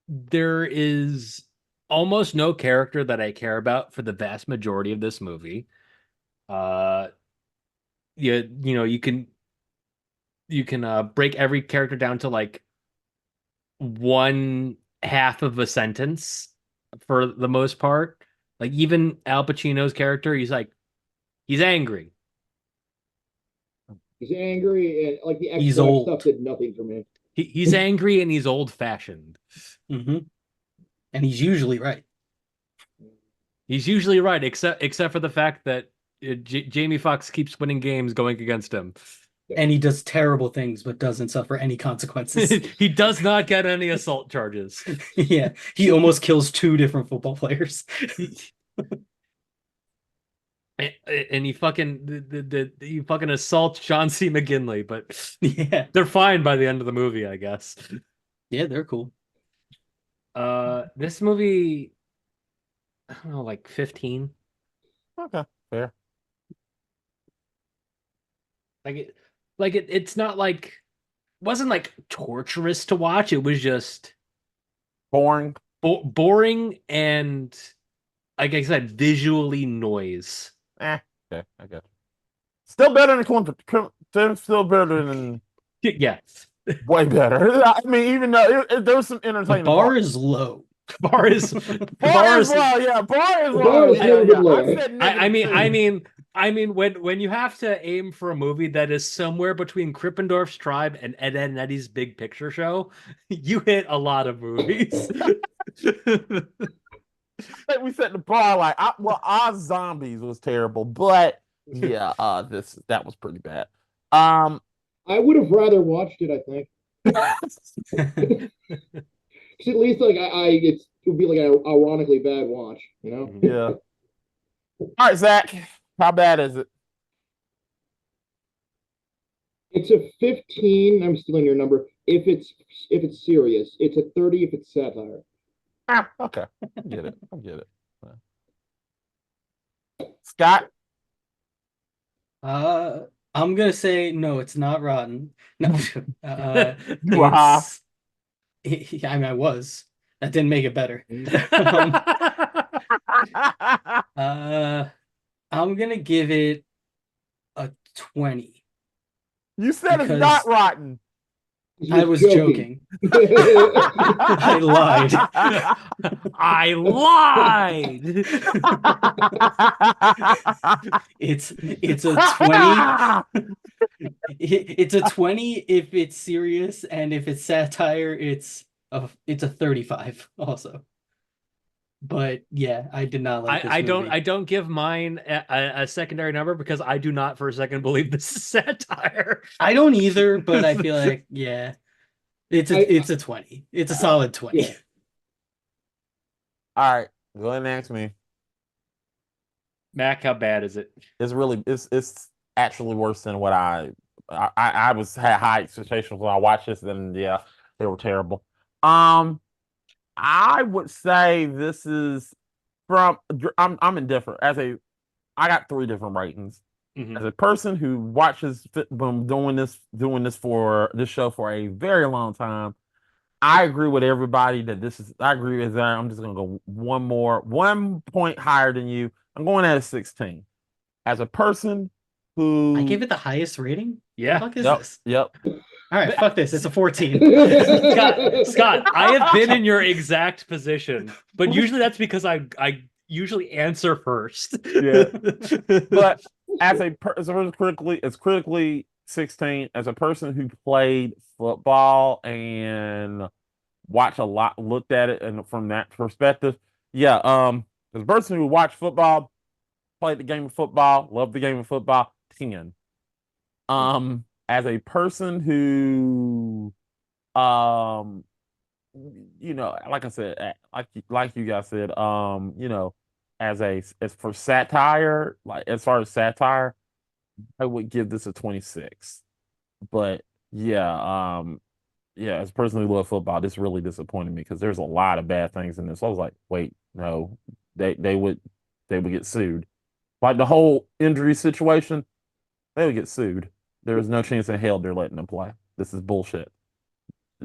there is almost no character that I care about for the vast majority of this movie. Uh, you know, you can break every character down to like one half of a sentence for the most part. Like even Al Pacino's character, he's angry. He's angry and like the He's ex-wife old. stuff did nothing for me. He's angry and he's old fashioned. Hmm. And he's usually right. He's usually right, except for the fact that Jamie Foxx keeps winning games going against him. And he does terrible things, but doesn't suffer any consequences. He does not get any assault charges. Yeah, he almost kills 2 different football players. And he fucking assaults John C. McGinley, but Yeah, they're fine by the end of the movie, I guess. yeah, they're cool. This movie, I don't know, like 15. Okay, fair. It's not like wasn't like torturous to watch. It was just Boring. boring and, like I said, visually noise. Okay, I got you. Still better than still better than Yeah, way better. I mean, even though there was some The entertaining. bar parts. is low. bar is Bar is low, yeah. Bar is The low. bar is Yeah, never yeah. been lower. I said I negative mean, when you have to aim for a movie that is somewhere between Krippendorf's Tribe and Ed, Edd n Eddy's Big Picture Show, you hit a lot of movies. think we set the bar like Oz Zombies was terrible, but yeah, that was pretty bad. I would have rather watched it, I think. 'Cause at least like it would be like an ironically bad watch, you know? Yeah. All right, Zach, how bad is it? It's a 15. I'm stealing your number. If it's serious, it's a 30 if it's satire. Okay, I get it. I get it. Scott, I'm gonna say no, it's not rotten. No, Wow. I mean, I was. That didn't make it better. I'm gonna give it a 20. You said it's Because- not rotten. He I was joking. I lied. I lied. It's a 20. It's a 20 if it's serious, and if it's satire, it's a 35 also. But yeah, I did not like this movie. I don't give mine a secondary number because I do not for a second believe this is satire. I don't either, but I feel like yeah, it's a 20. It's a solid 20. Yeah. All right, go ahead and ask me. Mac, how bad is it? It's actually worse than what I had high expectations when I watched this, and yeah, they were terrible. I would say this is I'm indifferent. I got 3 different ratings. Mhm. As a person who watches doing this for this show for a very long time, I agree with everybody that I agree with that. I'm just gonna go 1 point higher than you. I'm going at a 16. As a person who I gave it the highest rating. What the Yeah. fuck is Yep, this? yep. All right, fuck this. It's a 14. Scott, I have been in your exact position, but usually that's because I usually answer first. Yeah. But as a person critically 16, as a person who played football and looked at it, and from that perspective, yeah. As a person who watched football, played the game of football, loved the game of football, 10. As a person who, like I said, like you guys said, as for satire, like as far as satire, I would give this a 26. But yeah, as a person who loves football, this really disappointed me because there's a lot of bad things in this. I was like, wait, no, they would get sued. Like the whole injury situation, they would get sued. There is no chance in hell they're letting them play. This is bullshit.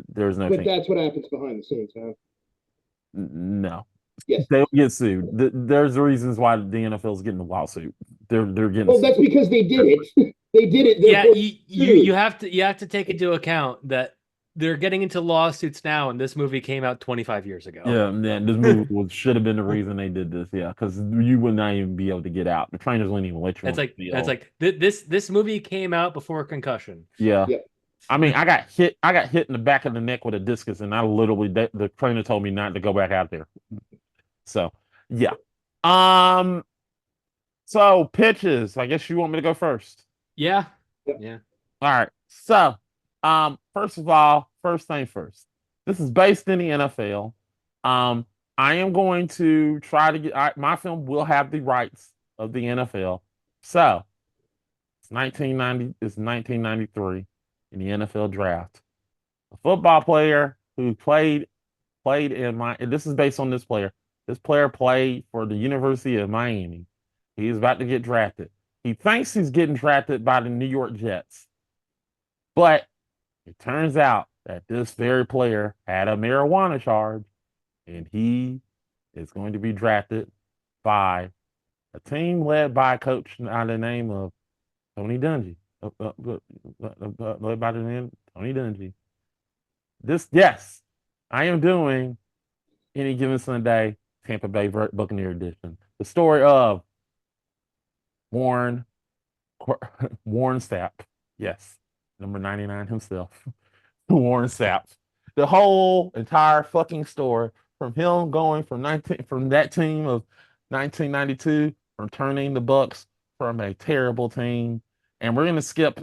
There's no But chance. that's what happens behind the scenes, man. No. Yes. They'll get sued. There's reasons why the NFL is getting a lawsuit. They're getting Well, sued. that's because they did it. They did it. Yeah, Therefore, you have to take into account that they're getting into lawsuits now, and this movie came out 25 years ago. Yeah, man, this movie should have been the reason they did this. Yeah, because you would not even be able to get out. The trainers wouldn't even let you. It's like this movie came out before Concussion. Yeah. Yeah. I mean, I got hit in the back of the neck with a discus, and I literally the trainer told me not to go back out there. So yeah. So pitches. I guess you want me to go first. Yeah. Yep. Yeah. All right. So, first of all, first thing first. This is based in the NFL. I am going to try to get my film will have the rights of the NFL. So, it's 1990. It's 1993 in the NFL draft. A football player who played in my. And this is based on this player. This player played for the University of Miami. He's about to get drafted. He thinks he's getting drafted by the New York Jets. But it turns out that this very player had a marijuana charge, and he is going to be drafted by a team led by a coach by the name of Tony Dungy. Led by the name Tony Dungy. Yes, I am doing Any Given Sunday, Tampa Bay Buccaneer edition. The story of Warren Sapp. Yes, number 99 himself. Warren Sapp. The whole entire fucking story from him going from that team of 1992, from turning the Bucks from a terrible team. And we're gonna skip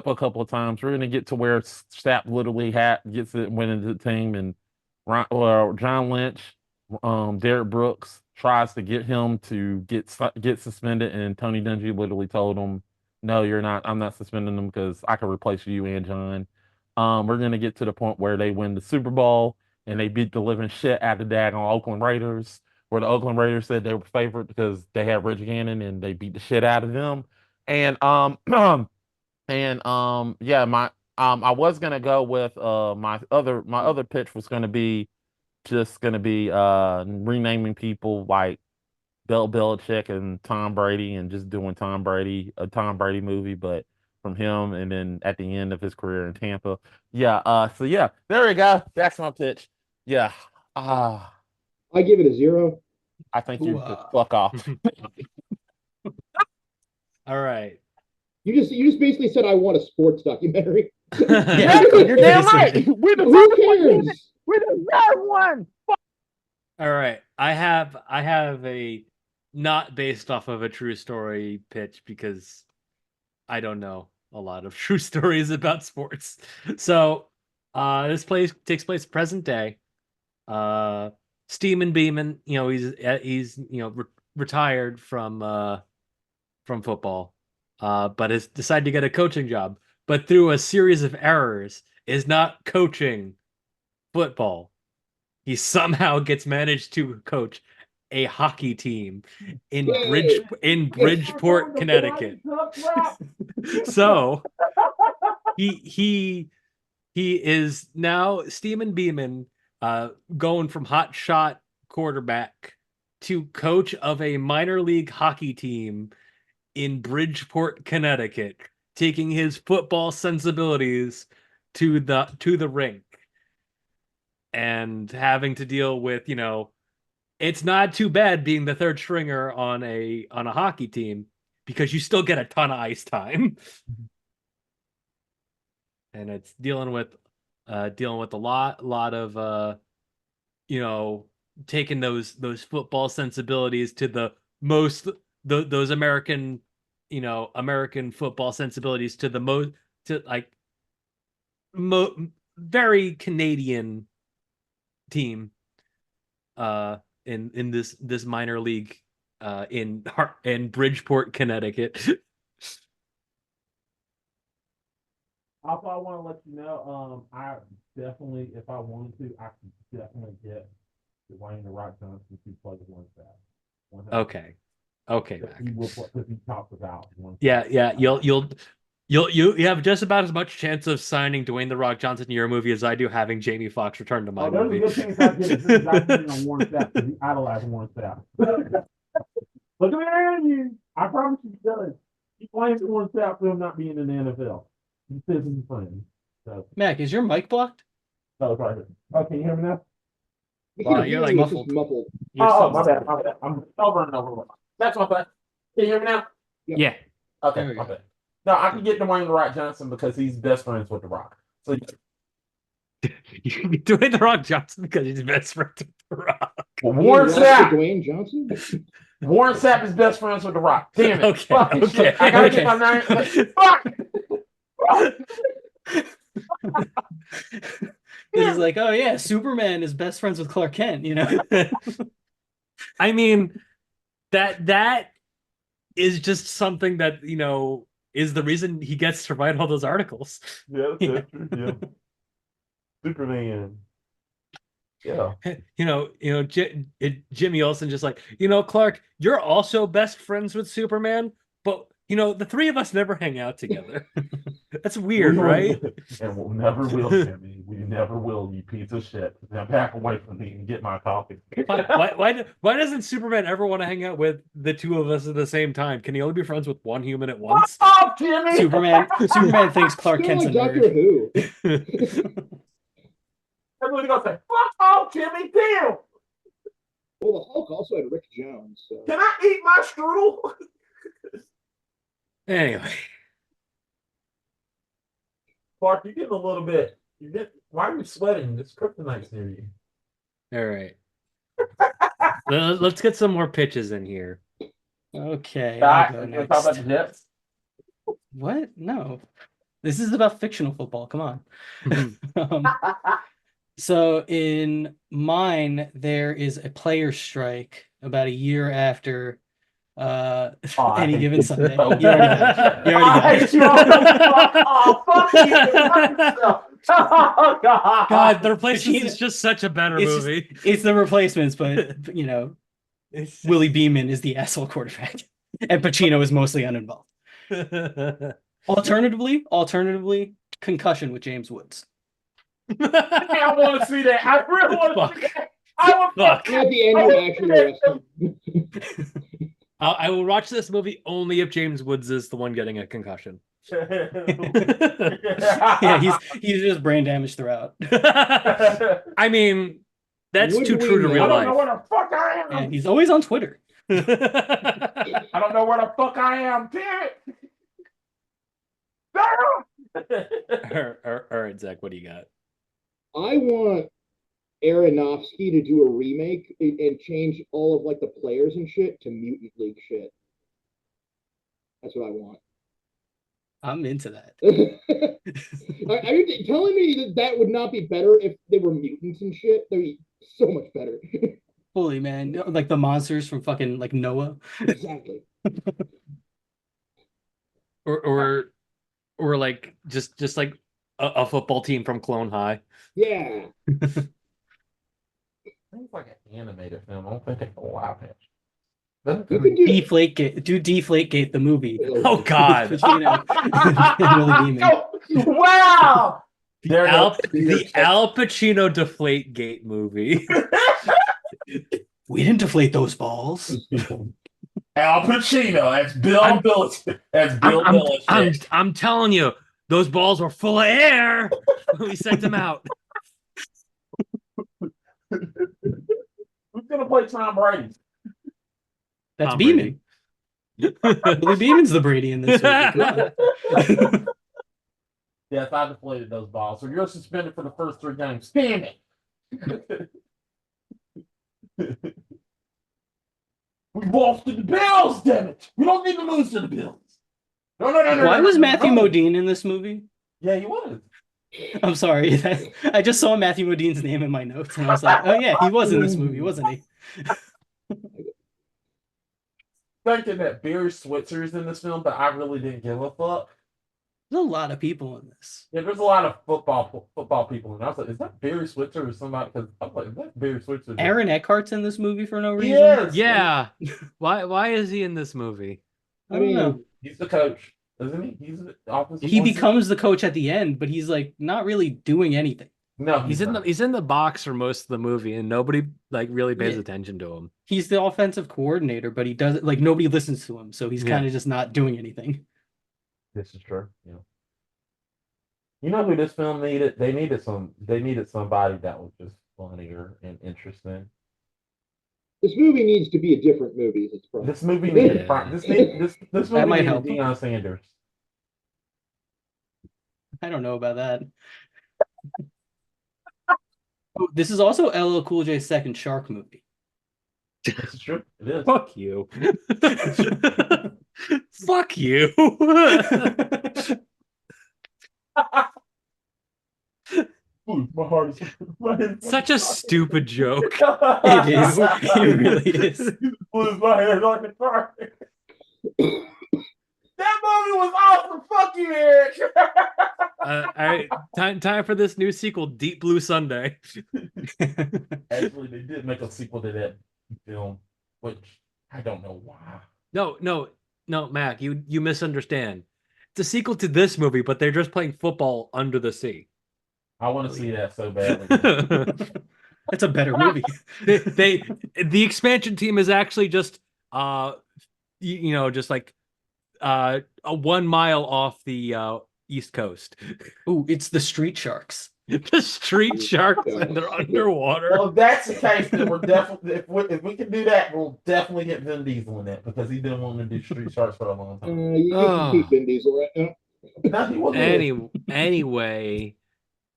a couple of times. We're gonna get to where Sapp literally gets it, went into the team, and John Lynch, Derek Brooks tries to get him to get suspended, and Tony Dungy literally told him, "No, you're not. I'm not suspending them because I can replace you and John." We're gonna get to the point where they win the Super Bowl and they beat the living shit out of daggone Oakland Raiders, where the Oakland Raiders said they were favored because they had Rich Gannon and they beat the shit out of them. And yeah, I was gonna go with my other pitch was gonna be renaming people like Bill Belichick and Tom Brady and just doing a Tom Brady movie, but from him and then at the end of his career in Tampa. Yeah, so yeah, there we go. That's my pitch. Yeah. I give it a 0. I think you just Wow. fuck off. All right. You just basically said I want a sports documentary. Yeah, you're damn right. Who cares? We deserve one. All right. I have a not based off of a true story pitch because I don't know a lot of true stories about sports. So, this takes place present day. Steeman Beeman, he's retired from football, but has decided to get a coaching job. But through a series of errors, is not coaching football. He somehow gets managed to coach a hockey team in Bridgeport, Connecticut. So he is now Steeman Beeman, going from hot shot quarterback to coach of a minor league hockey team in Bridgeport, Connecticut, taking his football sensibilities to the rink and having to deal with, it's not too bad being the third stringer on a hockey team because you still get a ton of ice time. And it's dealing with a lot of taking those football sensibilities to the most those American American football sensibilities to the most to like very Canadian team in this minor league in Bridgeport, Connecticut. Also, I want to let you know, I definitely, if I wanted to, I could definitely get Dwayne the Rock Johnson to play the one side. Okay. Okay, that Mac. he will that he talks about. Yeah. You have just about as much chance of signing Dwayne the Rock Johnson in your movie as I do having Jamie Foxx return to my Oh, there's movie. a good chance I get it because I get it on Warren Sapp because he idolizes Warren Sapp. Look at you. I promise you, he does. He blames Warren Sapp for him not being in the NFL. He says he's friend. So, Mac, is your mic blocked? oh, it's right here. Oh, can you hear me now? We Wow, can you're hear like you, it's just muffled. muffled. You're Oh, so my bad. I'm over and over. That's my bad. Can you hear me now? Yeah. Okay, There we my go. bad. No, I can get Dwayne The Rock Johnson because he's best friends with The Rock. So Dwayne the Rock Johnson because he's best friend with the Rock. Warren Ian Ross to Sapp. Dwayne Johnson? Warren Sapp is best friends with The Rock. Damn it. Okay, Fucking okay, shit. I gotta okay. get my name. Fuck. This is like, oh yeah, Superman is best friends with Clark Kent, you know? I mean, that is just something that, is the reason he gets to write all those articles. Yeah, that's true. Yeah. Superman. Yeah. Jimmy Olsen just like, Clark, you're also best friends with Superman, but the three of us never hang out together. That's weird, right? And we'll never will, Jimmy. We never will, you piece of shit. Now back away from me and get my coffee. Why doesn't Superman ever want to hang out with the two of us at the same time? Can he only be friends with one human at once? Fuck off, Jimmy! Superman thinks Clark Kind Kent's of a like nerd. Doctor Who. Everybody's gonna say, fuck off, Jimmy, damn! Well, the Hulk also had Rick Jones. So. Can I eat my strudel? Anyway, Clark, you're getting a little bit. Why are you sweating? It's kryptonite's near you. all right. Let's get some more pitches in here. Okay, Scott, I'll go you wanna talk about next. the Jets? What? No. This is about fictional football. Come on. So in mine, there is a player strike about a year after any given Sunday. You already got it. You already got it. Oh, fuck you. Oh, God. God, The Replacements Pacino- is just such a better It's just- movie. It's The Replacements, but Willie Beeman is the asshole quarterback, and Pacino is mostly uninvolved. Alternatively, Concussion with James Woods. I want to see that. I really want to see that. I want Fuck. And at the end, you actually arrest him. I will watch this movie only if James Woods is the one getting a concussion. Yeah, he's just brain damaged throughout. I mean, that's Would too we true to know? real I don't know life. where the fuck I am. And he's always on Twitter. I don't know where the fuck I am. Damn it. All right, Zach, what do you got? I want Aronofsky to do a remake and change all of like the players and shit to Mutant League shit. That's what I want. I'm into that. Are you telling me that would not be better if they were mutants and shit? That'd be so much better. Holy man, like the monsters from fucking like Noah. Exactly. Or like just like a football team from Clone High. Yeah. It's like an animated film. I don't think it's a live action. You can do Deflategate the movie. Oh God. Pacino and Willie Beeman. Wow. The Al Pacino Deflategate movie. We didn't deflate those balls. Al Pacino. That's Bill Billis. That's Bill Billis. I'm telling you, those balls were full of air when we sent them out. Who's gonna play Tom Brady? That's Tom Beeman. Willie Beeman's the Brady in this movie. Yes, I deflated those balls. So you're suspended for the first 3 games. Damn it. We lost to the Bills, damn it. We don't need to lose to the Bills. No. Why was Matthew Modine in this movie? Yeah, he was. I'm sorry. I just saw Matthew Modine's name in my notes and I was like, oh yeah, he was in this movie, wasn't he? Thinking that Barry Switzer's in this film, but I really didn't give a fuck. There's a lot of people in this. Yeah, there's a lot of football people, and I was like, is that Barry Switzer or somebody? Because I'm like, is that Barry Switzer? Aaron Eckhart's in this movie for no reason. Yes. Yeah. Why is he in this movie? I don't know. He's the coach, isn't he? He's the offensive. He coordinator. becomes the coach at the end, but he's like not really doing anything. No, He's in the box for most of the movie, and nobody like really pays Yeah. attention to him. He's the offensive coordinator, but he doesn't like nobody listens to him, so he's Yeah. kind of just not doing anything. This is true. Yeah. You know who this film needed? They needed somebody that was just funnier and interesting. This movie needs to be a different movie. It's probably. This movie needed Yeah. this movie might needed help. Deion Sanders. I don't know about that. Oh, this is also LL Cool J's second Shark movie. This is true. It is. Fuck you. Fuck you. Ooh, my heart is my head is Such a stupid joke. It is. It really is. Blues my head like a target. That movie was awesome. Fuck you, Eric. All right, time for this new sequel, Deep Blue Sunday. Actually, they did make a sequel to that film, which I don't know why. No, Mac, you misunderstand. It's a sequel to this movie, but they're just playing football under the sea. I want to see that so badly. It's a better movie. The expansion team is actually just just like a 1 mile off the East Coast. Ooh, it's the Street Sharks. The street sharks and they're underwater. Well, if that's the case, then we're definitely if we can do that, we'll definitely get Vin Diesel in that because he's been wanting to do Street Sharks for a long time. You can keep Vin Diesel right now. No, he wasn't. Anyway,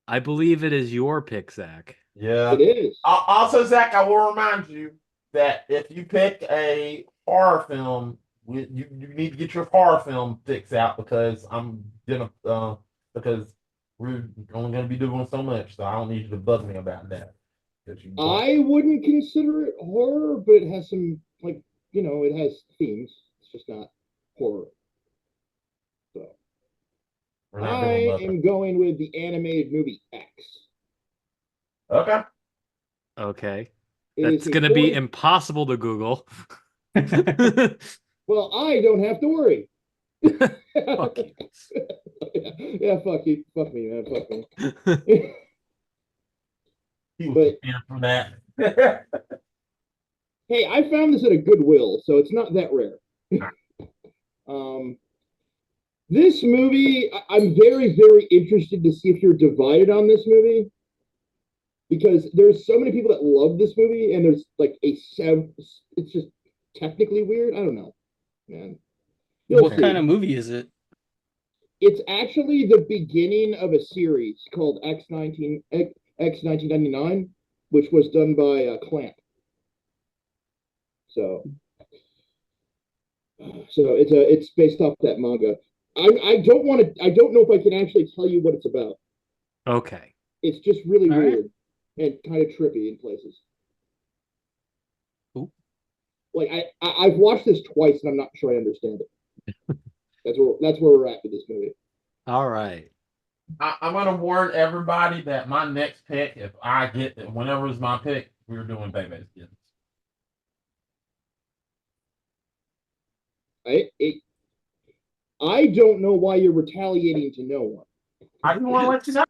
I believe it is your pick, Zach. Yeah. It is. Also, Zach, I will remind you that if you pick a horror film, you need to get your horror film fix out because because we're only going to be doing so much, so I don't need you to bug me about that. I wouldn't consider it horror, but it has some it has themes. It's just not horror. So I am going with the animated movie X. Okay. Okay. It That's is going to be important- impossible to Google. Well, I don't have to worry. Fuck you. Yeah, fuck you. Fuck me, man. Fuck me. He was But- prepared for that. Hey, I found this at a Goodwill, so it's not that rare. This movie, I'm very, very interested to see if you're divided on this movie. Because there's so many people that love this movie, and there's like it's just technically weird. I don't know, man. What kind of movie is it? It's actually the beginning of a series called X 1999, which was done by Clamp. So it's based off that manga. I don't know if I can actually tell you what it's about. Okay. It's just really All right. weird and kind of trippy in places. Cool. Like I've watched this twice and I'm not sure I understand it. That's where we're at with this movie. All right. I'm going to warn everybody that my next pick, if I get it, whenever it's my pick, we're doing Bebe's Kids. I don't know why you're retaliating to no one. I just want to let you know.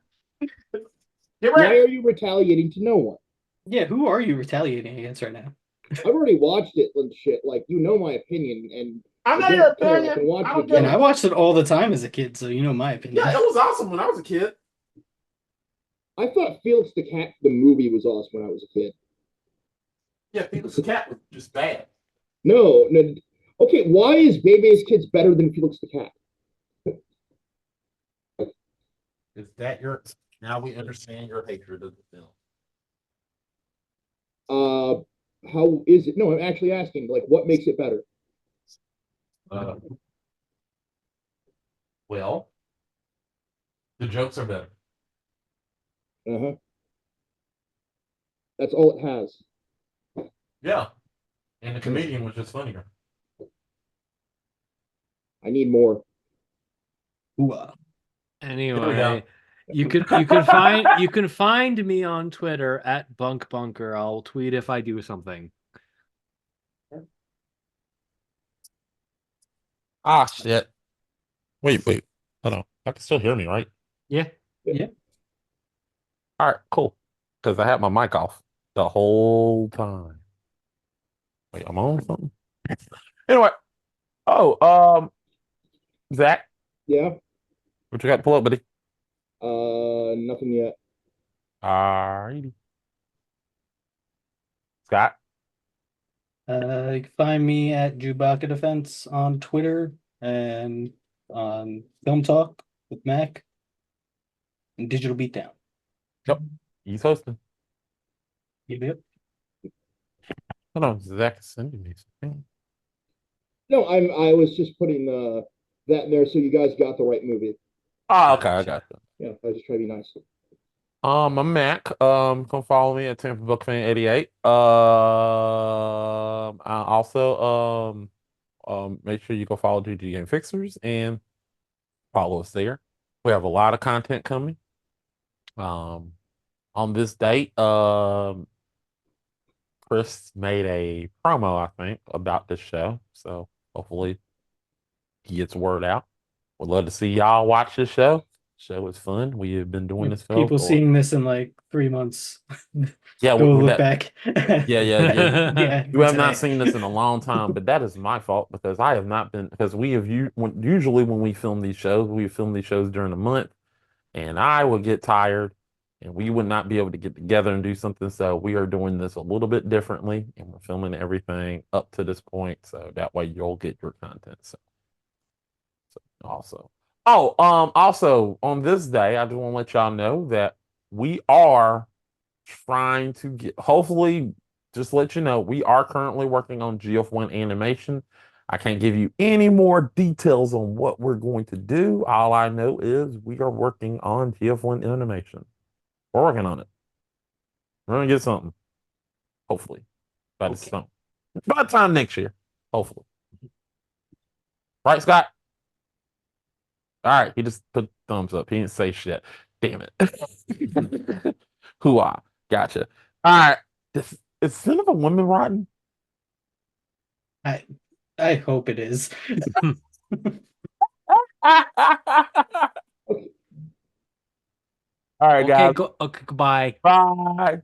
Get Why ready. are you retaliating to no one? Yeah, who are you retaliating against right now? I've already watched it and shit. Like, you know my opinion, and I know I your don't care. I opinion. can watch I it don't again. And care. I watched it all the time as a kid, so you know my opinion. Yeah, it was awesome when I was a kid. I thought Felix the Cat, the movie, was awesome when I was a kid. Yeah, Felix the Cat was just bad. No. Okay, why is Bebe's Kids better than Felix the Cat? Is that your? Now we understand your hatred of the film. How is it? No, I'm actually asking, like, what makes it better? Well, the jokes are better. Uh-huh. That's all it has. Yeah, and the comedian was just funnier. I need more. Ooh, Anyway, you can find me on Twitter at Bunk Bunker. I'll tweet if I do something. Ah, shit. Wait. Hold on. I can still hear me, right? Yeah. All right, cool. Because I had my mic off the whole time. Wait, I'm on something. Anyway, Zach, Yeah. what you got to pull up, buddy? Nothing yet. All righty. Scott. You can find me at Chewbacca Defense on Twitter and on Film Talk with Mac and Digital Beatdown. Yep. He's hosting. Yep. Hold on, Zach is sending me something. No, I was just putting that in there so you guys got the right movie. Oh, okay, I got you. Yeah, I just try to be nice. I'm Mac. Come follow me at Tampa Book Fan 88. I also make sure you go follow GG Game Fixers and follow us there. We have a lot of content coming. On this date, Chris made a promo, I think, about this show. So hopefully he gets word out. Would love to see y'all watch this show. Show is fun. We have been doing this People seeing this in like 3 months. Yeah, Go look that, back. yeah. Yeah, You have not today. seen this in a long time, but that is my fault because I have not been because we have usually when we film these shows, we film these shows during the month, and I would get tired, and we would not be able to get together and do something. So we are doing this a little bit differently, and we're filming everything up to this point, so that way you'll get your content. So also, also on this day, I just want to let y'all know that we are trying to get hopefully just let you know we are currently working on GF1 animation. I can't give you any more details on what we're going to do. All I know is we are working on GF1 animation. We're working on it. We're gonna get something. Hopefully. By the time next year. Hopefully. Right, Scott? All right, he just put thumbs up. He didn't say shit. Damn it. Hooah. Gotcha. All right. Is Sin of a Woman rotten? I hope it is. All right, guys. Okay, goodbye. Bye.